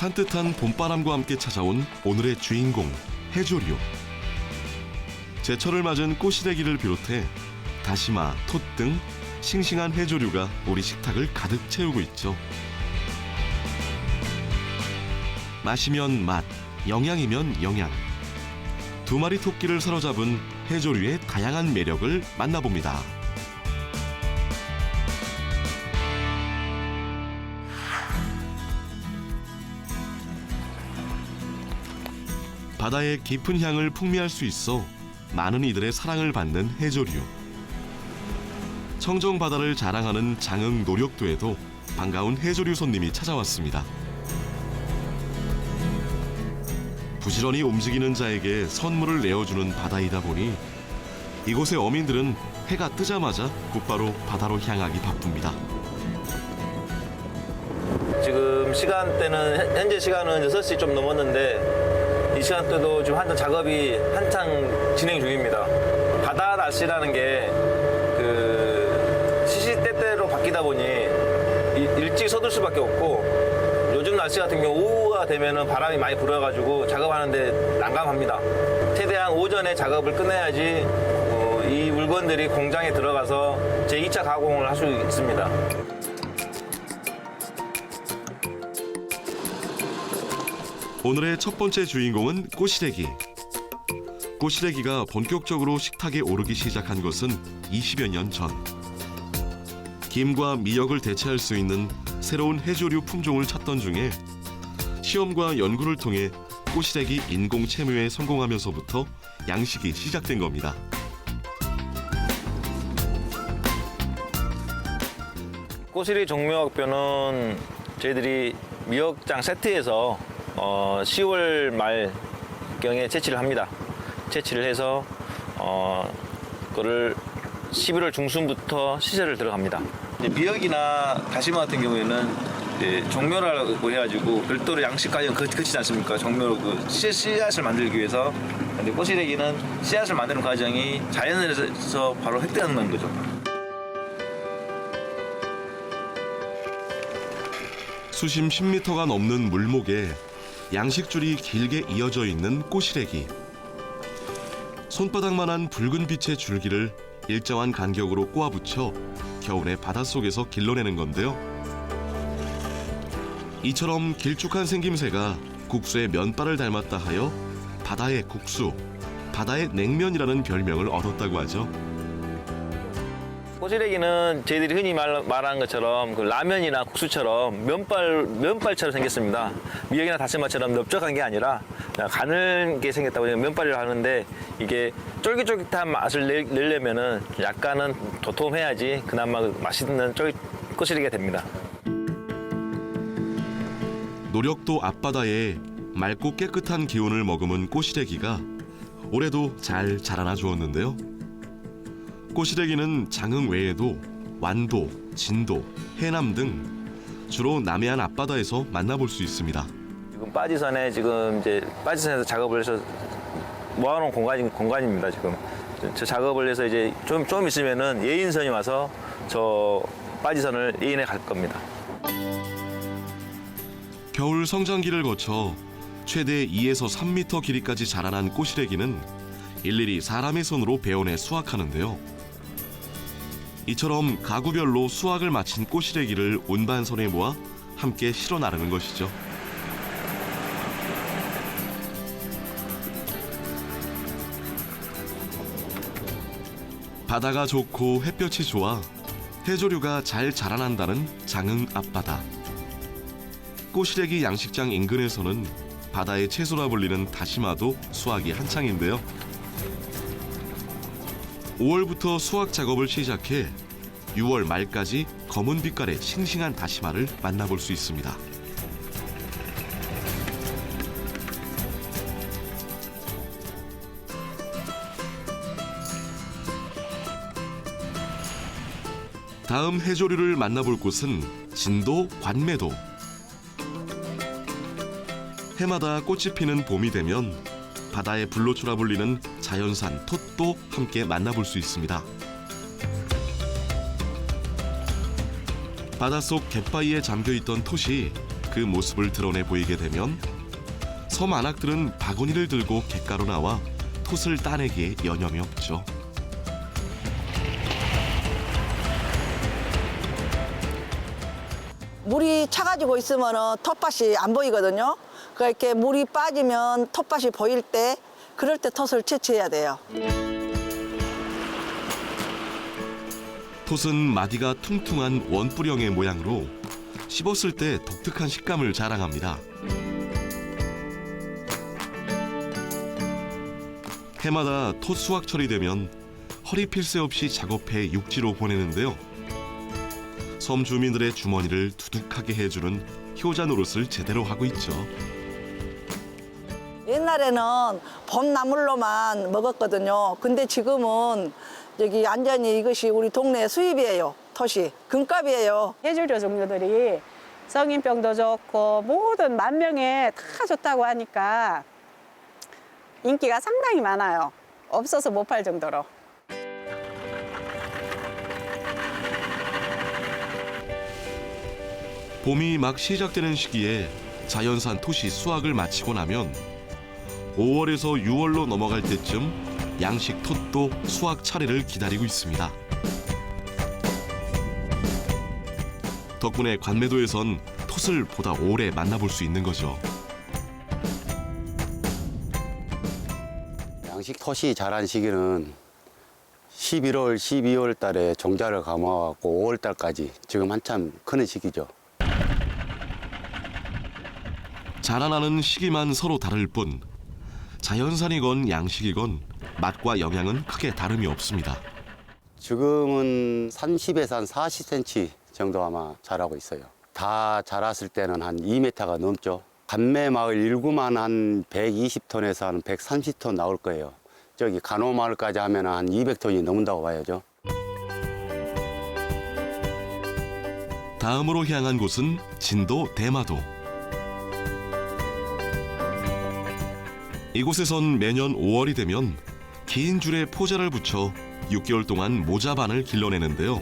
산뜻한 봄바람과 함께 찾아온 오늘의 주인공 해조류. 제철을 맞은 꼬시래기를 비롯해 다시마, 톳 등 싱싱한 해조류가 우리 식탁을 가득 채우고 있죠. 맛이면 맛, 영양이면 영양. 두 마리 토끼를 사로잡은 해조류의 다양한 매력을 만나봅니다. 바다의 깊은 향을 풍미할 수 있어 많은 이들의 사랑을 받는 해조류. 청정 바다를 자랑하는 장흥 노력도에도 반가운 해조류 손님이 찾아왔습니다. 부지런히 움직이는 자에게 선물을 내어주는 바다이다 보니 이곳의 어민들은 해가 뜨자마자 곧바로 바다로 향하기 바쁩니다. 지금 시간대는 현재 시간은 6시 좀 넘었는데 이 시간대도 지금 한창 작업이 한창 진행 중입니다. 바다 날씨라는 게 시시때때로 바뀌다 보니 일찍 서둘 수밖에 없고 요즘 날씨 같은 경우 오후가 되면은 바람이 많이 불어가지고 작업하는데 난감합니다. 최대한 오전에 작업을 끝내야지 이 물건들이 공장에 들어가서 제2차 가공을 할 수 있습니다. 오늘의 첫 번째 주인공은 꼬시래기. 꼬시래기가 본격적으로 식탁에 오르기 시작한 것은 20여 년 전. 김과 미역을 대체할 수 있는 새로운 해조류 품종을 찾던 중에 시험과 연구를 통해 꼬시래기 인공 채묘에 성공하면서부터 양식이 시작된 겁니다. 꼬시래기 종묘학교는 저희들이 미역장 세트에서 10월 말경에 채취를 합니다. 채취를 해서 그거를 11월 중순부터 시설을 들어갑니다. 미역이나 다시마 같은 경우에는 종묘라고 해가지고 별도로 양식 과정은 거치지 않습니까? 종묘로 씨앗을 만들기 위해서. 근데 꼬시래기는 씨앗을 만드는 과정이 자연에서 바로 획득하는 거죠. 수심 10m가 넘는 물목에 양식줄이 길게 이어져 있는 꼬시래기. 손바닥만한 붉은 빛의 줄기를 일정한 간격으로 꼬아붙여 겨울에 바닷속에서 길러내는 건데요. 이처럼 길쭉한 생김새가 국수의 면발을 닮았다 하여 바다의 국수, 바다의 냉면이라는 별명을 얻었다고 하죠. 꼬시래기는 저희들이 흔히 말하는 것처럼 라면이나 국수처럼 면발처럼 생겼습니다. 미역이나 다시마처럼 넓적한 게 아니라 가늘게 생겼다고 면발이라고 하는데 이게 쫄깃쫄깃한 맛을 내려면은 약간은 도톰해야지 그나마 맛있는 꼬시래기가 됩니다. 노력도 앞바다에 맑고 깨끗한 기운을 머금은 꼬시래기가 올해도 잘 자라나 주었는데요. 꼬시래기는 장흥 외에도 완도, 진도, 해남 등 주로 남해안 앞바다에서 만나볼 수 있습니다. 지금 빠지선에서 작업을 해서 모아놓은 공간입니다. 지금 저 작업을 해서 이제 좀 있으면은 예인선이 와서 저 빠지선을 예인해 갈 겁니다. 겨울 성장기를 거쳐 최대 2에서 3m 길이까지 자라난 꼬시래기는 일일이 사람의 손으로 베어내 수확하는데요. 이처럼 가구별로 수확을 마친 꼬시래기를 운반선에 모아 함께 실어 나르는 것이죠. 바다가 좋고 햇볕이 좋아 해조류가 잘 자라난다는 장흥 앞바다. 꼬시래기 양식장 인근에서는 바다의 채소라 불리는 다시마도 수확이 한창인데요. 5월부터 수확 작업을 시작해 6월 말까지 검은 빛깔의 싱싱한 다시마를 만나볼 수 있습니다. 다음 해조류를 만나볼 곳은 진도 관매도. 해마다 꽃이 피는 봄이 되면 바다의 불로초라 불리는 자연산 톳도 함께 만나볼 수 있습니다. 바닷속 갯바위에 잠겨있던 톳이 그 모습을 드러내 보이게 되면 섬 안악들은 바구니를 들고 갯가로 나와 톳을 따내기에 여념이 없죠. 물이 차가지고 있으면 텃밭이 안 보이거든요. 그러니까 이렇게 물이 빠지면 텃밭이 보일 때 그럴 때 톳을 채취해야 돼요. 톳은 마디가 퉁퉁한 원뿔형의 모양으로 씹었을 때 독특한 식감을 자랑합니다. 해마다 톳 수확철이 되면 허리 필 새 없이 작업해 육지로 보내는데요. 섬 주민들의 주머니를 두둑하게 해주는 효자 노릇을 제대로 하고 있죠. 옛날에는 봄나물로만 먹었거든요. 근데 지금은 여기 완전히 이것이 우리 동네 수입이에요. 톳이 금값이에요. 해조류 종류들이 성인병도 좋고 모든 만병에 다 좋다고 하니까 인기가 상당히 많아요. 없어서 못 팔 정도로. 봄이 막 시작되는 시기에 자연산 톳이 수확을 마치고 나면 5월에서 6월로 넘어갈 때쯤 양식 톳도 수확 차례를 기다리고 있습니다. 덕분에 관매도에선 톳을 보다 오래 만나볼 수 있는 거죠. 양식 톳이 자란 시기는 11월, 12월 달에 종자를 감아갖고 5월 달까지 지금 한참 크는 시기죠. 자라나는 시기만 서로 다를 뿐 자연산이건 양식이건 맛과 영양은 크게 다름이 없습니다. 지금은 30에서 한 40cm 정도 아마 자라고 있어요. 다 자랐을 때는 한 2m가 넘죠. 관매마을 일구만 한 120톤에서 한 130톤 나올 거예요. 저기 간호마을까지 하면 한 200톤이 넘는다고 봐야죠. 다음으로 향한 곳은 진도 대마도. 이곳에선 매년 5월이 되면 긴 줄에 포자를 붙여 6개월 동안 모자반을 길러내는데요.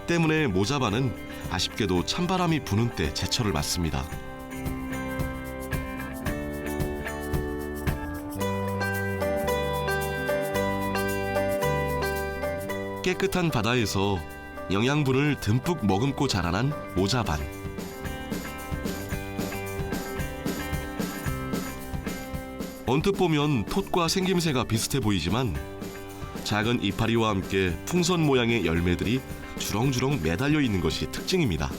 때문에 모자반은 아쉽게도 찬바람이 부는 때 제철을 맞습니다. 깨끗한 바다에서 영양분을 듬뿍 머금고 자라난 모자반. 언뜻 보면 톳과 생김새가 비슷해 보이지만 작은 이파리와 함께 풍선 모양의 열매들이 주렁주렁 매달려 있는 것이 특징입니다.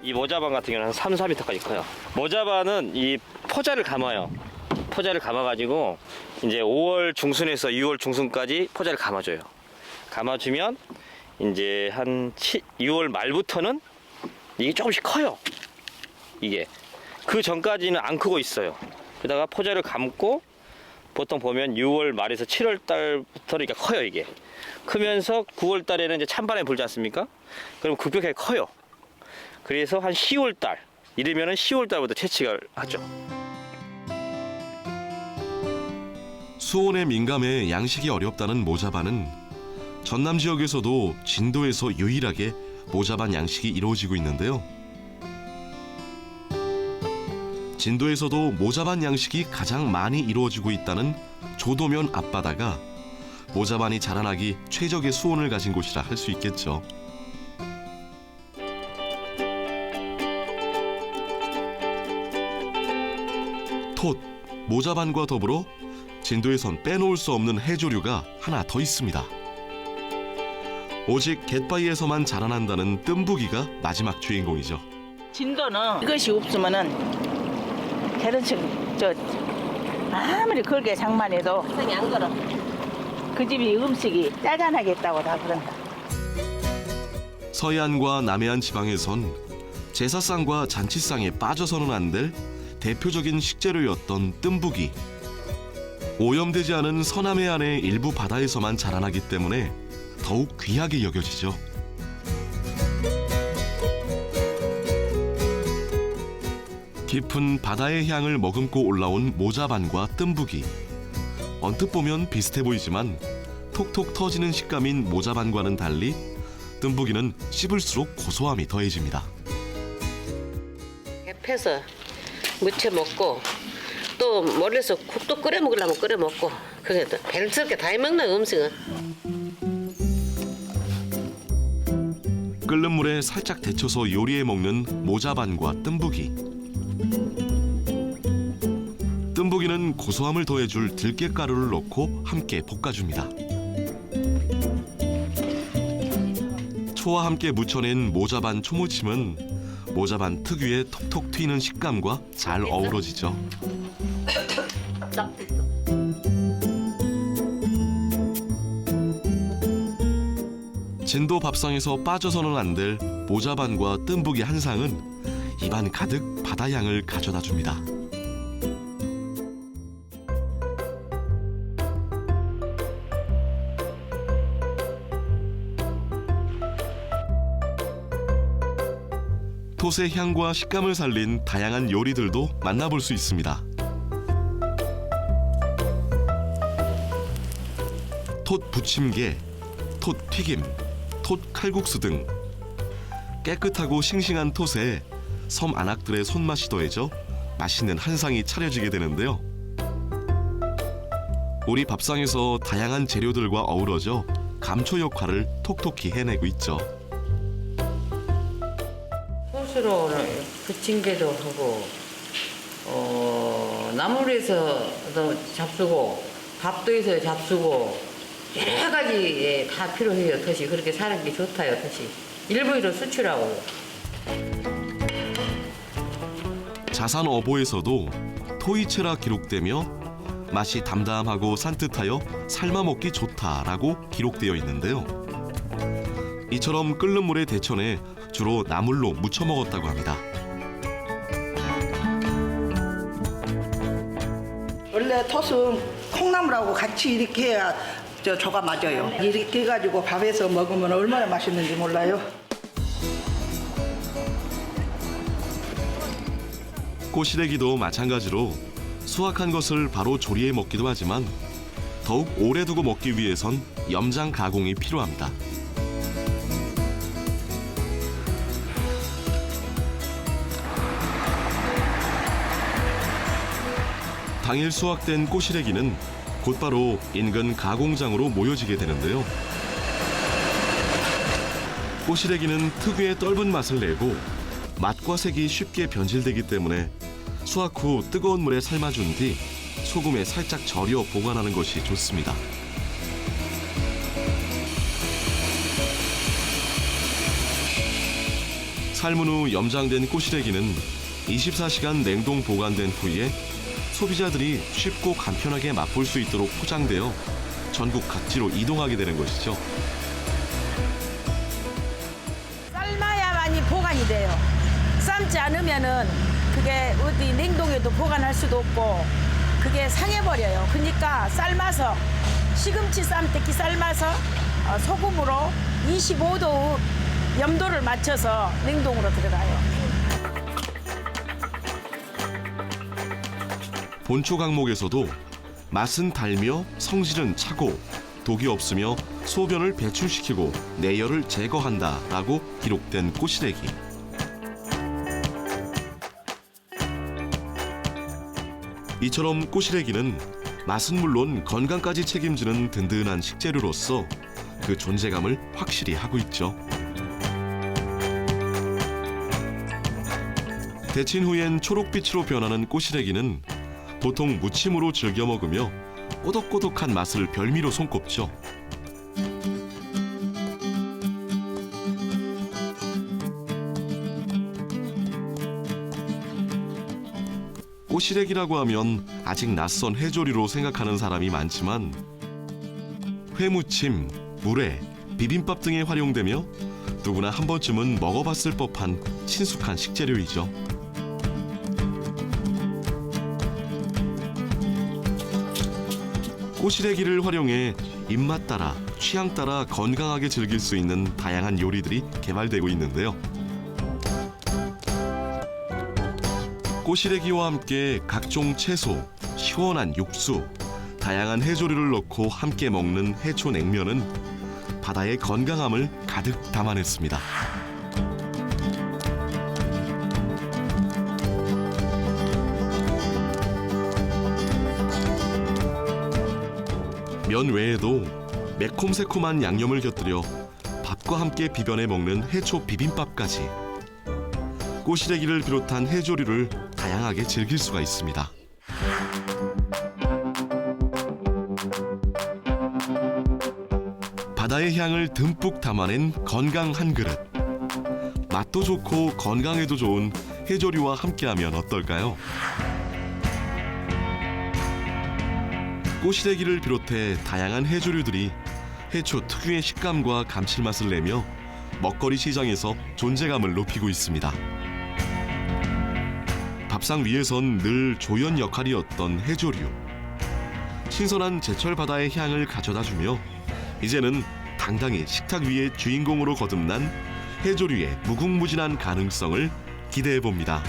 이 모자반 같은 경우는 한 3, 4m까지 커요. 모자반은 이 포자를 감아요. 포자를 감아가지고 이제 5월 중순에서 6월 중순까지 포자를 감아줘요. 감아주면 이제 한 6월 말부터는 이게 조금씩 커요. 이게 그 전까지는 안 크고 있어요. 그러다가 포자를 감고 보통 보면 6월 말에서 7월 달부터 이렇게 커요. 이게 크면서 9월 달에는 이제 찬바람이 불지 않습니까? 그럼 급격하게 커요. 그래서 한 10월 달 이르면은 10월 달부터 채취를 하죠. 수온에 민감해 양식이 어렵다는 모자반은 전남 지역에서도 진도에서 유일하게 모자반 양식이 이루어지고 있는데요. 진도에서도 모자반 양식이 가장 많이 이루어지고 있다는 조도면 앞바다가 모자반이 자라나기 최적의 수온을 가진 곳이라 할 수 있겠죠. 톳, 모자반과 더불어 진도에선 빼놓을 수 없는 해조류가 하나 더 있습니다. 오직 갯바위에서만 자라난다는 뜸부기가 마지막 주인공이죠. 진도는 이것이 없으면은 계란치기 아무리 걸게 장만해도 안 걸어. 그 집이 음식이 짜잔하겠다고 다 그런다. 서해안과 남해안 지방에선 제사상과 잔치상에 빠져서는 안 될 대표적인 식재료였던 뜸부기. 오염되지 않은 서남해안의 일부 바다에서만 자라나기 때문에 더욱 귀하게 여겨지죠. 깊은 바다의 향을 머금고 올라온 모자반과 뜸부기. 언뜻 보면 비슷해 보이지만 톡톡 터지는 식감인 모자반과는 달리 뜸부기는 씹을수록 고소함이 더해집니다. 패서 무쳐 먹고 또 몰래서 국도 끓여 먹으려면 끓여 먹고 그게 또 배를 다 해먹는 음식은. 끓는 물에 살짝 데쳐서 요리해 먹는 모자반과 뜸부기. 뜸부기는 고소함을 더해줄 들깨가루를 넣고 함께 볶아줍니다. 초와 함께 무쳐낸 모자반 초무침은 모자반 특유의 톡톡 튀는 식감과 잘 어우러지죠. 진도 밥상에서 빠져서는 안 될 모자반과 뜸부기 한 상은 입안 가득 바다향을 가져다 줍니다. 톳의 향과 식감을 살린 다양한 요리들도 만나볼 수 있습니다. 톳 부침개, 톳 튀김, 톳 칼국수 등 깨끗하고 싱싱한 톳에 섬 안악들의 손맛이 더해져 맛있는 한상이 차려지게 되는데요. 우리 밥상에서 다양한 재료들과 어우러져 감초 역할을 톡톡히 해내고 있죠. 소스로 부침개도 하고 나물에서도 잡수고 밥도 해서 잡수고 여러 가지 다 필요해요. 덫이 그렇게 사는 게 좋다요. 덫이 일부러 수출하고요. 자산 어보에서도 토이체라 기록되며 맛이 담담하고 산뜻하여 삶아 먹기 좋다라고 기록되어 있는데요. 이처럼 끓는 물에 데쳐내 주로 나물로 무쳐 먹었다고 합니다. 원래 톳은 콩나물하고 같이 이렇게 해야 저가 맞아요. 이렇게 해가지고 밥에서 먹으면 얼마나 맛있는지 몰라요. 꼬시래기도 마찬가지로 수확한 것을 바로 조리해 먹기도 하지만 더욱 오래 두고 먹기 위해선 염장 가공이 필요합니다. 당일 수확된 꼬시래기는 곧바로 인근 가공장으로 모여지게 되는데요. 꼬시래기는 특유의 떫은 맛을 내고 맛과 색이 쉽게 변질되기 때문에 수확 후 뜨거운 물에 삶아준 뒤 소금에 살짝 절여 보관하는 것이 좋습니다. 삶은 후 염장된 꼬시래기는 24시간 냉동 보관된 후에 소비자들이 쉽고 간편하게 맛볼 수 있도록 포장되어 전국 각지로 이동하게 되는 것이죠. 삶아야만이 보관이 돼요. 삶지 않으면은 그게 어디 냉동에도 보관할 수도 없고 그게 상해버려요. 그러니까 삶아서 시금치 쌈때기 삶아서 소금으로 25도 염도를 맞춰서 냉동으로 들어가요. 본초 강목에서도 맛은 달며 성질은 차고 독이 없으며 소변을 배출시키고 내열을 제거한다라고 기록된 꼬시래기. 이처럼 꼬시래기는 맛은 물론 건강까지 책임지는 든든한 식재료로서 그 존재감을 확실히 하고 있죠. 데친 후엔 초록빛으로 변하는 꼬시래기는 보통 무침으로 즐겨 먹으며 꼬독꼬독한 맛을 별미로 손꼽죠. 꼬시래기라고 하면 아직 낯선 해조리로 생각하는 사람이 많지만 회무침, 물회, 비빔밥 등에 활용되며 누구나 한 번쯤은 먹어봤을 법한 친숙한 식재료이죠. 꼬시래기를 활용해 입맛 따라, 취향 따라 건강하게 즐길 수 있는 다양한 요리들이 개발되고 있는데요. 꼬시래기와 함께 각종 채소, 시원한 육수, 다양한 해조류를 넣고 함께 먹는 해초 냉면은 바다의 건강함을 가득 담아냈습니다. 면 외에도 매콤새콤한 양념을 곁들여 밥과 함께 비벼내 먹는 해초 비빔밥까지 꼬시래기를 비롯한 해조류를 다양하게 즐길 수가 있습니다. 바다의 향을 듬뿍 담아낸 건강 한 그릇. 맛도 좋고 건강에도 좋은 해조류와 함께하면 어떨까요? 꼬시래기를 비롯해 다양한 해조류들이 해초 특유의 식감과 감칠맛을 내며 먹거리 시장에서 존재감을 높이고 있습니다. 밥상 위에선 늘 조연 역할이었던 해조류. 신선한 제철 바다의 향을 가져다주며 이제는 당당히 식탁 위의 주인공으로 거듭난 해조류의 무궁무진한 가능성을 기대해봅니다.